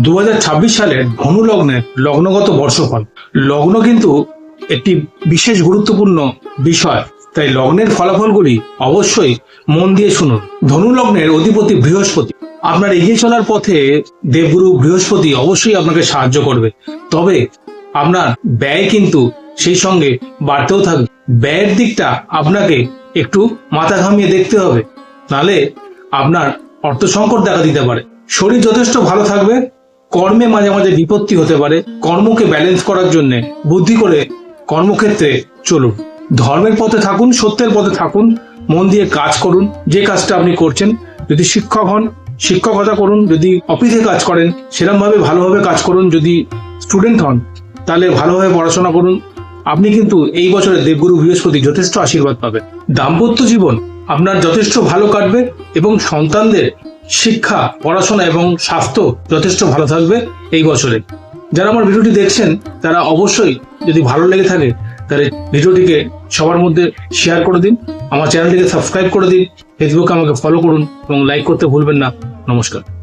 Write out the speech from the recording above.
2026 সালের ধনু লগ্নের লগ্নগত বর্ষফল। লগ্ন কিন্তু একটি বিশেষ গুরুত্বপূর্ণ বিষয়, তাই লগ্নের ফলাফলগুলি অবশ্যই মন দিয়ে শুনুন। ধনু লগ্নের অধিপতি বৃহস্পতি। আপনার এগিয়ে চলার পথে দেবগুরু বৃহস্পতি অবশ্যই আপনাকে সাহায্য করবে, তবে আপনার ব্যয় কিন্তু সেই সঙ্গে বাড়তেও থাকবে। ব্যয়ের দিকটা আপনাকে একটু মাথা ঘামিয়ে দেখতে হবে, নালে আপনার অর্থ সংকট দেখা দিতে পারে। শরীর যথেষ্ট ভালো থাকবে। কর্মে মাঝে মাঝে বিপত্তি হতে পারে। কর্মকে ব্যালেন্স করার জন্য বুদ্ধি করে কর্মক্ষেত্রে চলুন। ধর্মের পথে থাকুন, সত্যের পথে থাকুন, মন দিয়ে কাজ করুন। যে কাজটা আপনি করছেন, যদি শিক্ষক হন শিক্ষকতা করুন, যদি অফিসে কাজ করেন সেরকমভাবে ভালোভাবে কাজ করুন, যদি স্টুডেন্ট হন তাহলে ভালোভাবে পড়াশোনা করুন। আপনি কিন্তু এই বছরে দেবগুরু বৃহস্পতি যথেষ্ট আশীর্বাদ পাবেন। দাম্পত্য জীবন আপনার যথেষ্ট ভালো কাটবে এবং সন্তানদের শিক্ষা, পড়াশোনা এবং স্বাস্থ্য যথেষ্ট ভালো থাকবে এই বছরে। যারা আমার ভিডিওটি দেখছেন তারা অবশ্যই, যদি ভালো লেগে থাকে তাহলে ভিডিওটিকে সবার মধ্যে শেয়ার করে দিন, আমার চ্যানেলটিকে সাবস্ক্রাইব করে দিন, ফেসবুকে আমাকে ফলো করুন এবং লাইক করতে ভুলবেন না। নমস্কার।